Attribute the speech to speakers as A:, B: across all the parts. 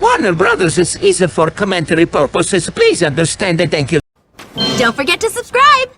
A: Warner Brothers is for commentary purposes. Please understand and thank you.
B: Don't forget to subscribe!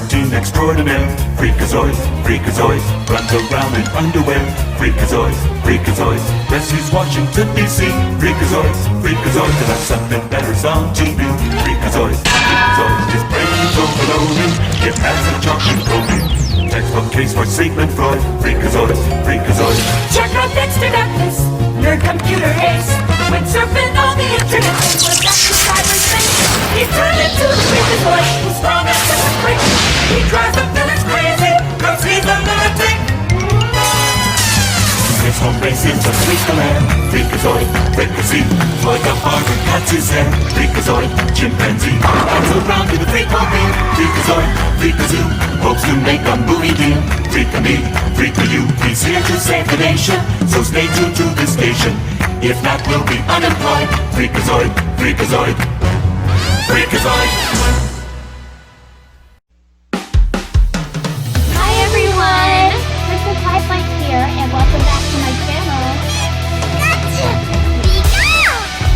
C: Teen extraordinaire, Freakazoid, Freakazoid, runs around in underwear, Freakazoid, Freakazoid, rescues Washington DC, Freakazoid, Freakazoid, till that's something better's on TV, Freakazoid, Freakazoid, his brain is overloaded, it has a chocolate coating, textbook case for Sigmund Freud, Freakazoid, Freakazoid.
D: Check out Dexter Douglas, your computer ace, when surfing on the internet, was that the cyberspace? He turned into the Freakazoid, who's strong as a brick. He drives the villains crazy, cause he's a lunatic.
C: His home base is a Freakaland, Freakazoid, Freakazoid, like a barber cuts his hair, Freakazoid, chimpanzee, runs around in the Freakomobile, Freakazoid, Freakazoo, hopes to make a movie deal, Freaka me, Freaka you, he's here to save the nation, so stay tuned to this station, if not we'll be unemployed, Freakazoid, Freakazoid, Freakazoid.
E: And welcome back to my channel.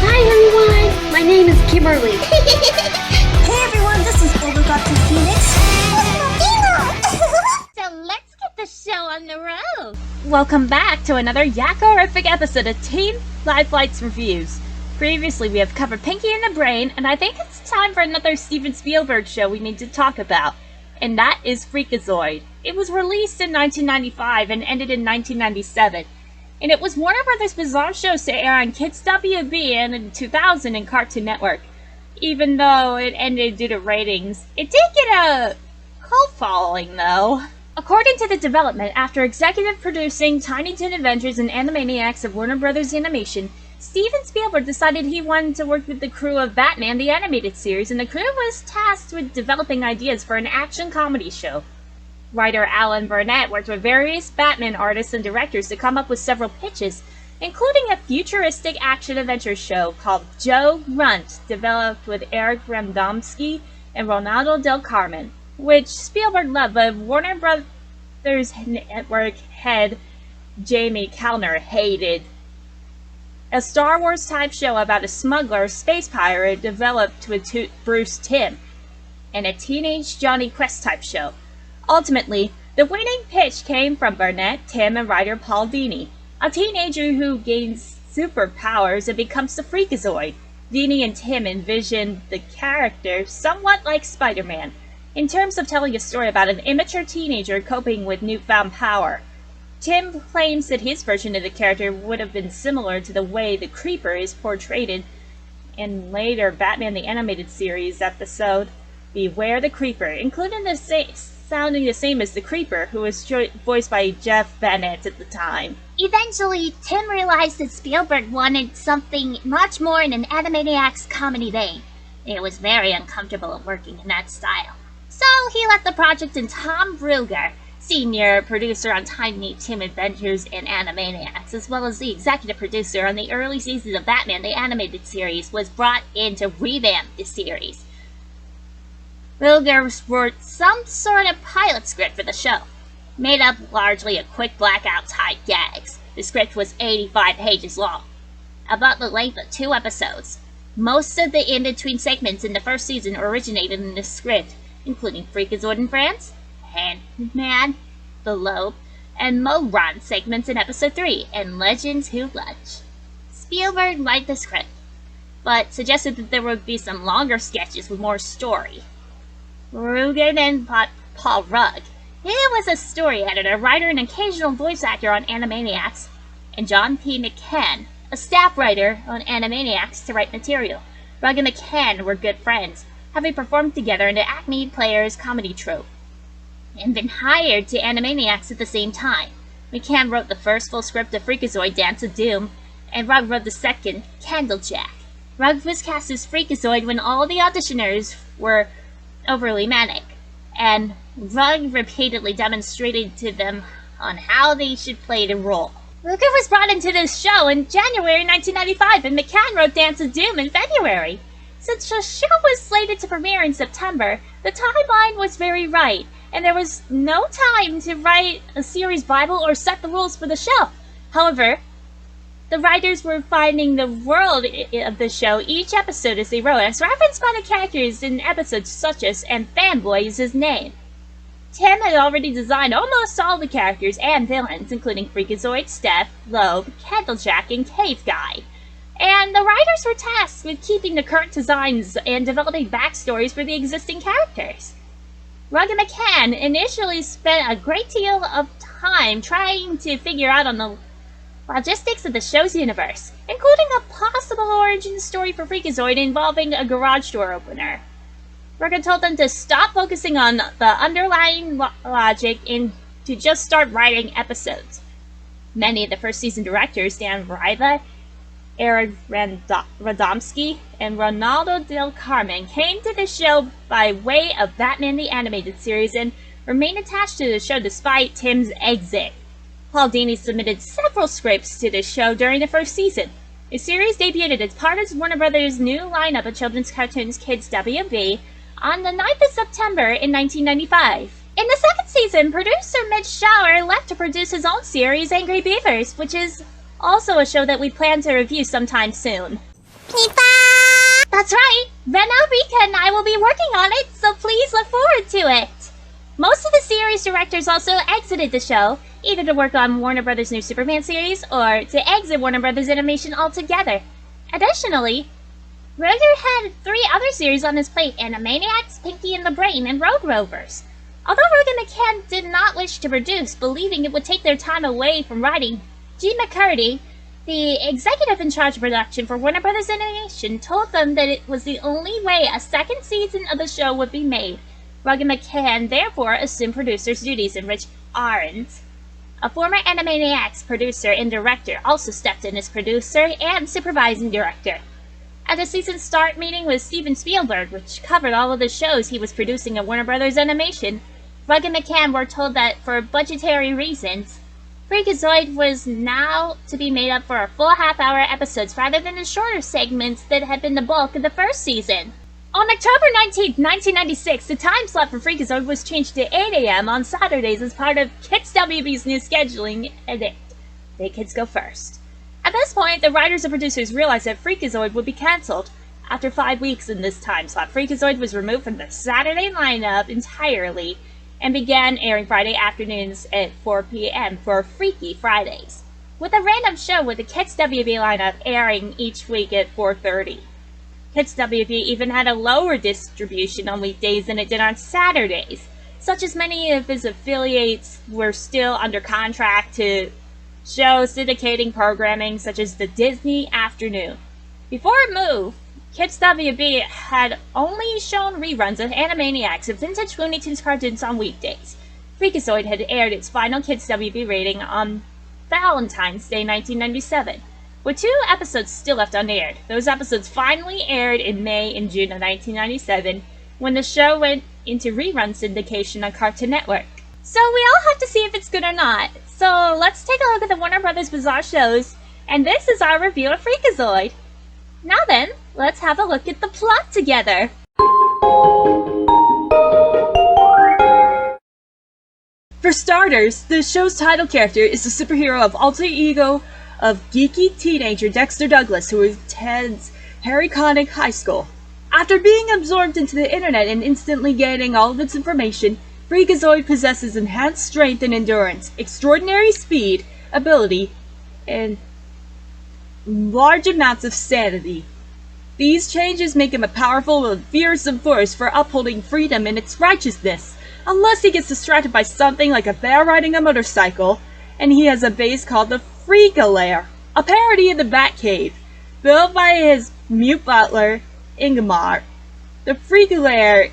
E: Hi everyone, my name is Kimberly.
D: Hey everyone, this is Rugg Phoenix.
E: So let's get the show on the road.
F: Welcome back to another Yakkorific episode of Teen Live Flights Reviews. Previously we have covered Pinky and the Brain, and I think it's time for another Steven Spielberg show we need to talk about. And that is Freakazoid. It was released in 1995 and ended in 1997. And it was Warner Brothers' bizarre shows to air on Kids WB and in 2000 in Cartoon Network. Even though it ended due to ratings, it did get a cult following though. According to the development, after executive producing Tiny Toon Adventures and Animaniacs of Warner Brothers Animation, Steven Spielberg decided he wanted to work with the crew of Batman the Animated Series, and the crew was tasked with developing ideas for an action comedy show. Writer Alan Burnett worked with various Batman artists and directors to come up with several pitches, including a futuristic action-adventure show called Joe Runt, developed with Eric Radomski and Ronaldo Del Carmen, which Spielberg loved, but Warner Brothers Network head Jamie Kellner hated. A Star Wars-type show about a smuggler space pirate developed with Bruce Timm, and a teenage Johnny Quest-type show. Ultimately, the winning pitch came from Burnett, Timm, and writer Paul Dini, a teenager who gains superpowers and becomes the Freakazoid. Dini and Timm envisioned the character somewhat like Spider-Man, in terms of telling a story about an immature teenager coping with newfound power. Timm claims that his version of the character would have been similar to the way the Creeper is portrayed in later Batman the Animated Series episode Beware the Creeper, including sounding the same as the Creeper, who was voiced by Jeff Bennett at the time.
E: Eventually, Timm realized that Spielberg wanted something much more in an Animaniacs comedy vein. It was very uncomfortable working in that style. So he left the project, and Tom Ruegger, senior producer on Tiny Toon Adventures and Animaniacs, as well as the executive producer on the early seasons of Batman the Animated Series, was brought in to revamp the series. Ruegger wrote some sort of pilot script for the show, made up largely of quick blackout-type gags. The script was 85 pages long, about the length of 2 episodes. Most of the in-between segments in the first season originated in this script, including Freakazoid and Friends, Man, The Lobe, and Moron segments in episode 3, and Legends Who Lunch. Spielberg liked the script, but suggested that there would be some longer sketches with more story. Ruegger then bought Paul Rugg. He was a story editor, writer, and occasional voice actor on Animaniacs, and John P. McCann, a staff writer on Animaniacs, to write material. Rugg and McCann were good friends, having performed together in the Acme Players comedy troupe, and been hired to Animaniacs at the same time. McCann wrote the first full script of Freakazoid Dance of Doom, and Rugg wrote the second, Candlejack. Rugg was cast as Freakazoid when all the auditioners were overly manic, and Rugg repeatedly demonstrated to them on how they should play the role. Rugg was brought into this show in January 1995, and McCann wrote Dance of Doom in February. Since the show was slated to premiere in September, the timeline was very right, and there was no time to write a series Bible or set the rules for the show. However, the writers were finding the world of the show each episode as they wrote, as referenced by the characters in episodes such as "And Fanboy is his name." Timm had already designed almost all the characters and villains, including Freakazoid, Steph, Loeb, Candlejack, and Cave Guy. And the writers were tasked with keeping the current designs and developing backstories for the existing characters. Rugg and McCann initially spent a great deal of time trying to figure out on the logistics of the show's universe, including a possible origin story for Freakazoid involving a garage door opener. Rugg told them to stop focusing on the underlying logic and to just start writing episodes. Many of the first season directors, Dan Riva, Eric Radomski, and Ronaldo Del Carmen, came to the show by way of Batman the Animated Series and remained attached to the show despite Timm's exit. Paul Dini submitted several scripts to the show during the first season. The series debuted as part of Warner Brothers' new lineup of children's cartoons Kids WB on the 9th of September in 1995. In the second season, producer Mitch Schauer left to produce his own series, Angry Beavers, which is also a show that we plan to review sometime soon. That's right! Rena, Rika, and I will be working on it, so please look forward to it! Most of the series directors also exited the show, either to work on Warner Brothers' new Superman series or to exit Warner Brothers Animation altogether. Additionally, Rugger had 3 other series on his plate: Animaniacs, Pinky and the Brain, and Road Rovers. Although Rugg and McCann did not wish to produce, believing it would take their time away from writing, Gene McCurdy, the executive in charge of production for Warner Brothers Animation, told them that it was the only way a second season of the show would be made. Rugg and McCann therefore assumed producer's duties, and Rich Ahrens, a former Animaniacs producer and director, also stepped in as producer and supervising director. At the season start meeting with Steven Spielberg, which covered all of the shows he was producing at Warner Brothers Animation, Rugg and McCann were told that for budgetary reasons, Freakazoid was now to be made up for a full half-hour episodes rather than the shorter segments that had been the bulk of the first season. On October 19, 1996, the time slot for Freakazoid was changed to 8 a.m. on Saturdays as part of Kids WB's new scheduling edit. Big Kids Go First. At this point, the writers and producers realized that Freakazoid would be cancelled. After 5 weeks in this time slot, Freakazoid was removed from the Saturday lineup entirely and began airing Friday afternoons at 4 p.m. for Freaky Fridays, with a random show with the Kids WB lineup airing each week at 4:30. Kids WB even had a lower distribution on weekdays than it did on Saturdays, such as many of his affiliates were still under contract to show syndicating programming such as the Disney Afternoon. Before it moved, Kids WB had only shown reruns of Animaniacs and vintage Looney Tunes cartoons on weekdays. Freakazoid had aired its final Kids WB rating on Valentine's Day 1997, with 2 episodes still left unaired. Those episodes finally aired in May and June of 1997, when the show went into rerun syndication on Cartoon Network. So we all have to see if it's good or not. So let's take a look at the Warner Brothers Bizarre shows, and this is our review of Freakazoid. Now then, let's have a look at the plot together. For starters, the show's title character is the superhero of alter ego of geeky teenager Dexter Douglas, who attends Harry Connick High School. After being absorbed into the internet and instantly gaining all of its information, Freakazoid possesses enhanced strength and endurance, extraordinary speed, ability, and large amounts of sanity. These changes make him a powerful and fearsome force for upholding freedom and its righteousness, unless he gets distracted by something like a bear riding a motorcycle, and he has a base called the Freakalair, a parody of the Batcave, built by his mute butler, Ingmar. The Freakalair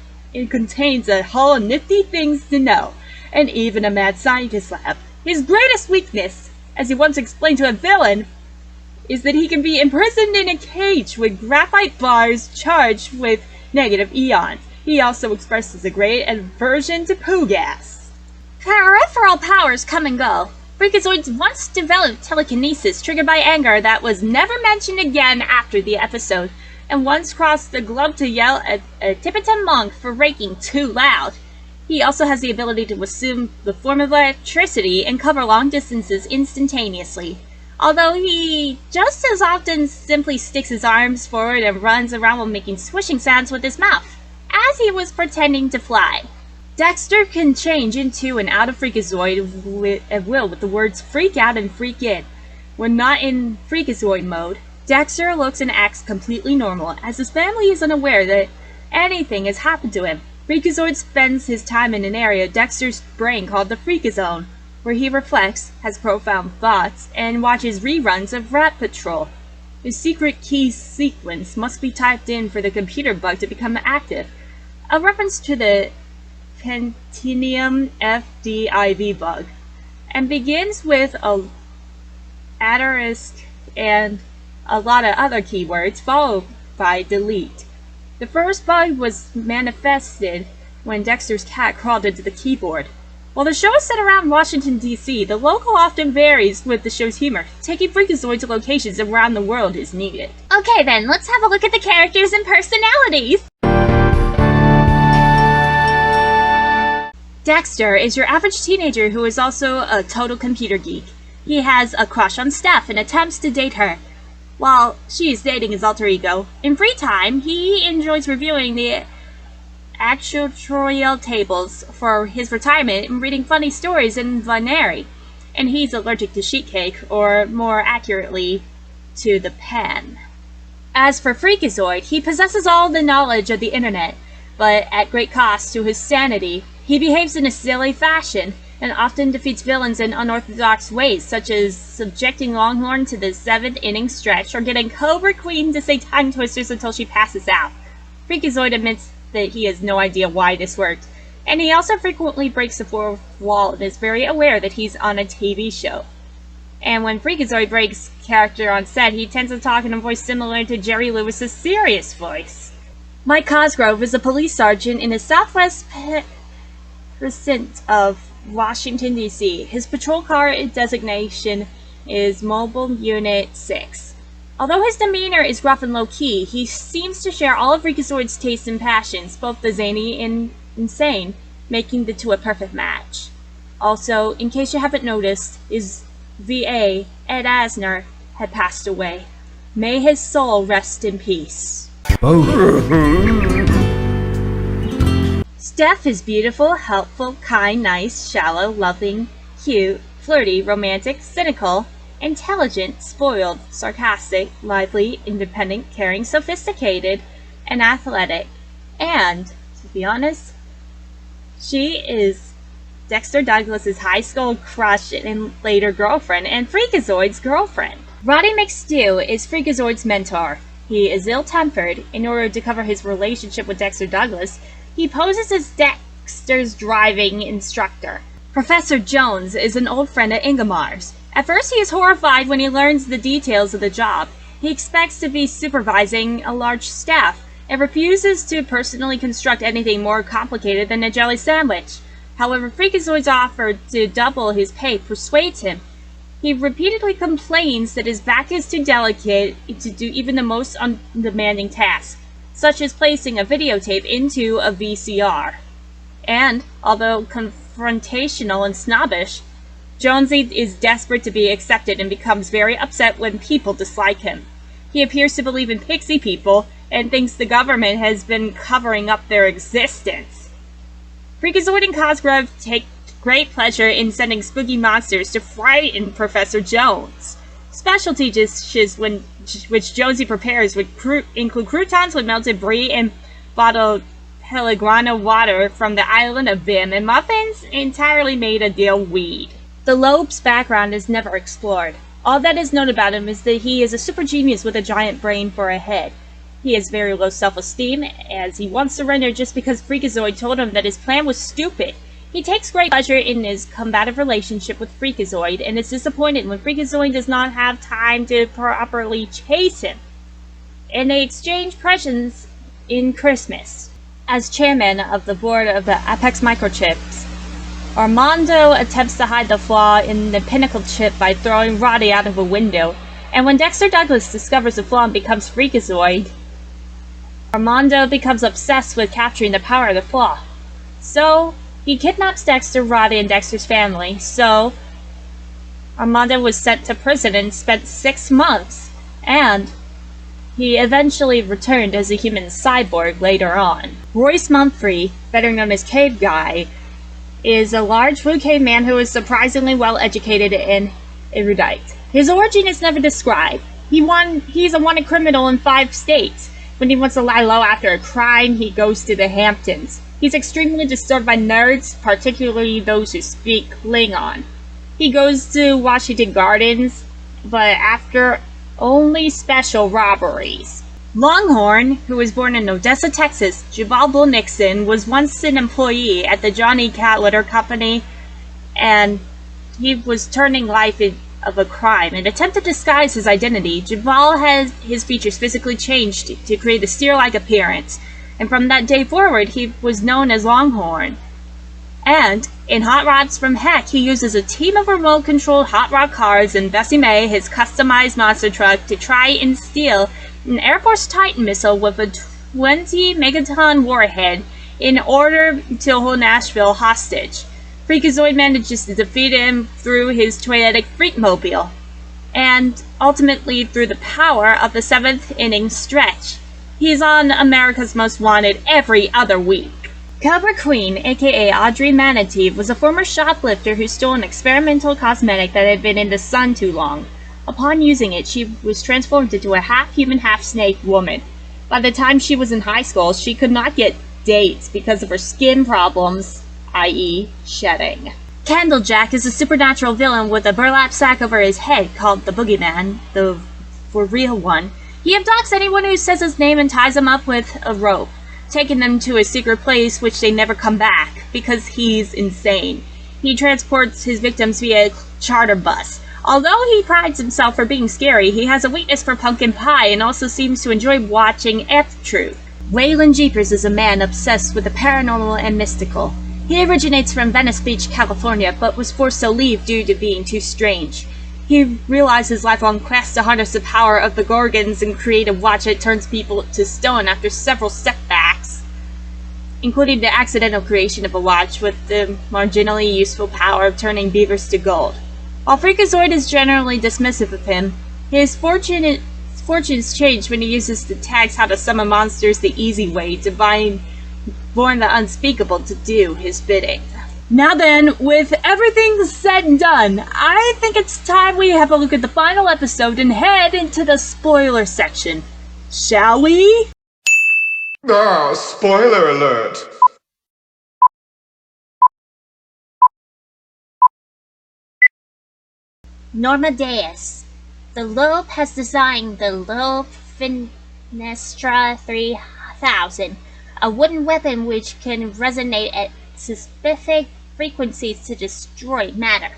E: contains a hull of nifty things to know, and even a mad scientist lab. His greatest weakness, as he once explained to a villain, is that he can be imprisoned in a cage with graphite bars charged with negative eons.
F: He also expresses a great aversion to poo gas.
E: Peripheral powers come and go. Freakazoid's once developed telekinesis triggered by anger that was never mentioned again after the episode, and once crossed the globe to yell at a Tibetan monk for raking too loud. He also has the ability to assume the form of electricity and cover long distances instantaneously, although he just as often simply sticks his arms forward and runs around while making swishing sounds with his mouth, as he was pretending to fly. Dexter can change into and out of Freakazoid at will with the words freak out and freak in. When not in Freakazoid mode, Dexter looks and acts completely normal, as his family is unaware that anything has happened to him. Freakazoid spends his time in an area of Dexter's brain called the Freakazone, where he reflects, has profound thoughts, and watches reruns of Rat Patrol. His secret key sequence must be typed in for the computer bug to become active, a reference to the Pentium FDIV bug, and begins with a asterisk and a lot of other keywords, followed by delete. The first bug was manifested when Dexter's cat crawled into the keyboard. While the show is set around Washington, D.C., the local often varies with the show's humor. Taking Freakazoid to locations around the world is needed. Okay then, let's have a look at the characters and personalities!
F: Dexter is your average teenager who is also a total computer geek. He has a crush on Steph and attempts to date her, while she is dating his alter ego. In free time, he enjoys reviewing the actuarial tables for his retirement and reading funny stories in Vaneri, and he's allergic to sheet cake, or more accurately, to the pen. As for Freakazoid, he possesses all the knowledge of the internet, but at great cost to his sanity. He behaves in a silly fashion, and often defeats villains in unorthodox ways, such as subjecting Longhorn to the 7th-inning stretch, or getting Cobra Queen to say tongue twisters until she passes out. Freakazoid admits that he has no idea why this worked, and he also frequently breaks the fourth wall and is very aware that he's on a TV show. And when Freakazoid breaks character on set, he tends to talk in a voice similar to Jerry Lewis's serious voice. Mike Cosgrove is a police sergeant in the southwest precinct of Washington, D.C. His patrol car designation is Mobile Unit 6. Although his demeanor is rough and low-key, he seems to share all of Freakazoid's tastes and passions, both the zany and insane, making the two a perfect match. Also, in case you haven't noticed, his VA, Ed Asner, had passed away. May his soul rest in peace. Steph is beautiful, helpful, kind, nice, shallow, loving, cute, flirty, romantic, cynical, intelligent, spoiled, sarcastic, lively, independent, caring, sophisticated, and athletic. And, to be honest, she is Dexter Douglas's high school crush and later girlfriend, and Freakazoid's girlfriend. Roddy McStew is Freakazoid's mentor. He is ill-tempered. In order to cover his relationship with Dexter Douglas, he poses as Dexter's driving instructor. Professor Jones is an old friend at Ingemar's. At first he is horrified when he learns the details of the job. He expects to be supervising a large staff, and refuses to personally construct anything more complicated than a jelly sandwich. However, Freakazoid's offer to double his pay persuades him. He repeatedly complains that his back is too delicate to do even the most undemanding tasks, such as placing a videotape into a VCR. And, although confrontational and snobbish, Jonesy is desperate to be accepted and becomes very upset when people dislike him. He appears to believe in pixie people and thinks the government has been covering up their existence. Freakazoid and Cosgrove take great pleasure in sending spooky monsters to frighten Professor Jones. Specialty dishes which Jonesy prepares include croutons with melted brie and bottled Pellegrino water from the island of Vim, and muffins entirely made of dill weed. The Loeb's background is never explored. All that is known about him is that he is a super genius with a giant brain for a head. He has very low self-esteem, as he once surrendered just because Freakazoid told him that his plan was stupid. He takes great pleasure in his combative relationship with Freakazoid, and is disappointed when Freakazoid does not have time to properly chase him. And they exchange presents in Christmas. As chairman of the board of the Apex Microchips, Armando attempts to hide the flaw in the Pinnacle chip by throwing Roddy out of a window, and when Dexter Douglas discovers the flaw and becomes Freakazoid, Armando becomes obsessed with capturing the power of the flaw. So, he kidnaps Dexter, Roddy, and Dexter's family, so Armando was sent to prison and spent 6 months, and he eventually returned as a human cyborg later on. Royce Mumphrey, better known as Cave Guy, is a large blue cave man who is surprisingly well educated and erudite. His origin is never described. He's a wanted criminal in 5 states. When he wants to lie low after a crime, he goes to the Hamptons. He's extremely disturbed by nerds, particularly those who speak Klingon. He goes to Washington Gardens, but after only special robberies. Longhorn, who was born in Odessa, Texas, Jabal Bull Nixon, was once an employee at the Johnny Cat Litter Company, and he was turning life of a crime. In an attempt to disguise his identity, Jabal has his features physically changed to create a steer-like appearance, and from that day forward, he was known as Longhorn. And in Hot Rods from Heck, he uses a team of remote-controlled hot rod cars and Bessie May, his customized monster truck, to try and steal an Air Force Titan missile with a 20-megaton warhead in order to hold Nashville hostage. Freakazoid manages to defeat him through his toyetic Freakmobile, and ultimately through the power of the 7th inning stretch. He's on America's Most Wanted every other week. Cobra Queen, aka Audrey Manatee, was a former shoplifter who stole an experimental cosmetic that had been in the sun too long. Upon using it, she was transformed into a half-human, half-snake woman. By the time she was in high school, she could not get dates because of her skin problems, i.e. shedding. Candlejack is a supernatural villain with a burlap sack over his head called the Boogeyman, the for real one. He abducts anyone who says his name and ties them up with a rope, taking them to a secret place which they never come back, because he's insane. He transports his victims via charter bus. Although he prides himself for being scary, he has a weakness for pumpkin pie and also seems to enjoy watching F-Truth. Waylon Jeepers is a man obsessed with the paranormal and mystical. He originates from Venice Beach, California, but was forced to leave due to being too strange. He realized his lifelong quest to harness the power of the Gorgons and create a watch that turns people to stone after several setbacks, including the accidental creation of a watch with the marginally useful power of turning beavers to gold. While Freakazoid is generally dismissive of him, his fortunes change when he uses the tags How to Summon Monsters the Easy Way to bind Born the Unspeakable to do his bidding. Now then, with everything said and done, I think it's time we have a look at the final episode and head into the spoiler section. Shall we?
G: Spoiler alert!
E: Norma Deus. The Loeb has designed the Loeb Finestra 3000, a wooden weapon which can resonate at specific frequencies to destroy matter.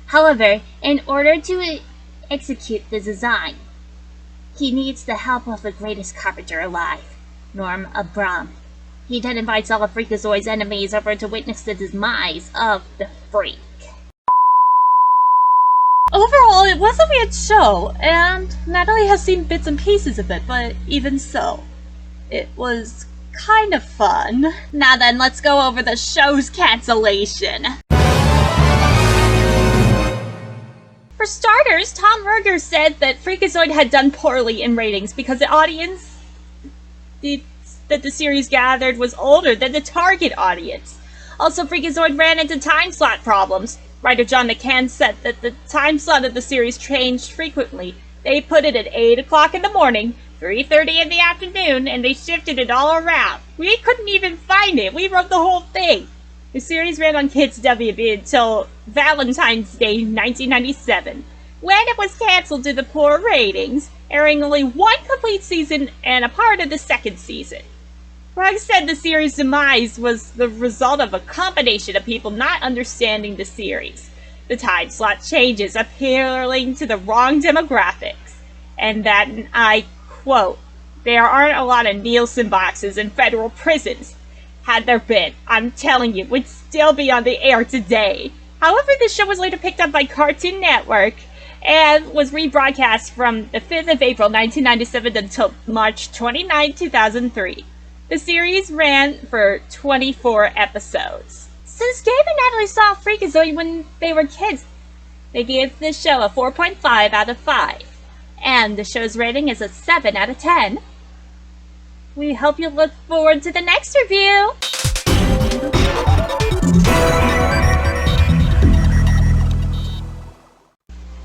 E: However, in order to execute the design, he needs the help of the greatest carpenter alive, Norm Abram. He then invites all of Freakazoid's enemies over to witness the demise of the Freak.
F: Overall, it was a weird show, and Natalie has seen bits and pieces of it, but even so, it was kind of fun. Now then, let's go over the show's cancellation. For starters, Tom Rugg said that Freakazoid had done poorly in ratings because the audience that the series gathered was older than the target audience. Also, Freakazoid ran into time slot problems. Writer John McCann said that the time slot of the series changed frequently. They put it at 8 o'clock in the morning, 3:30 in the afternoon, and they shifted it all around. We couldn't even find it. We wrote the whole thing. The series ran on Kids WB until Valentine's Day 1997, when it was canceled due to poor ratings, airing only 1 complete season and a part of the 2nd season. Rugg said the series' demise was the result of a combination of people not understanding the series, the time slot changes appealing to the wrong demographics, and that, and I quote, "There aren't a lot of Nielsen boxes in federal prisons. Had there been, I'm telling you, would still be on the air today. However, the show was later picked up by Cartoon Network and was rebroadcast from the 5th of April 1997 until March 29, 2003. The series ran for 24 episodes. Since Gabe and Natalie saw Freakazoid when they were kids, they gave the show a 4.5 out of 5. And the show's rating is a 7 out of 10. We hope you look forward to the next review!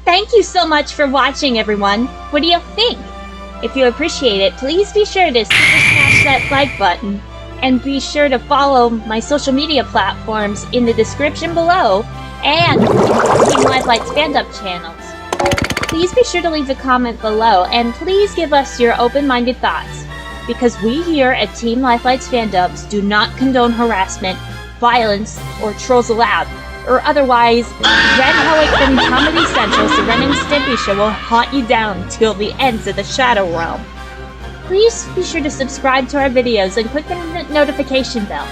F: Thank you so much for watching, everyone. What do you think? If you appreciate it, please be sure to super smash that like button. And be sure to follow my social media platforms in the description below and Team Live Light's fandom channels. Please be sure to leave a comment below and please give us your open-minded thoughts. Because we here at Team Life Light's Fandubs do not condone harassment, violence, or trolls allowed, or otherwise, Red Howick from Comedy Central's The Ren and Stimpy Show will haunt you down till the ends of the Shadow Realm. Please be sure to subscribe to our videos and click the notification bell.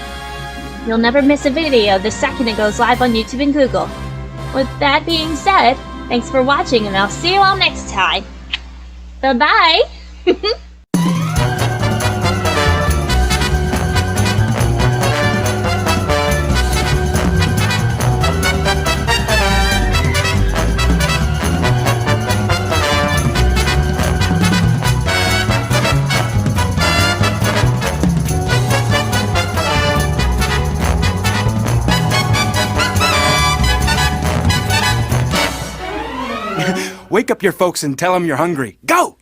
F: You'll never miss a video the second it goes live on YouTube and Google. With that being said, thanks for watching and I'll see you all next time. Bye-bye!
G: Wake up your folks and tell them you're hungry. Go!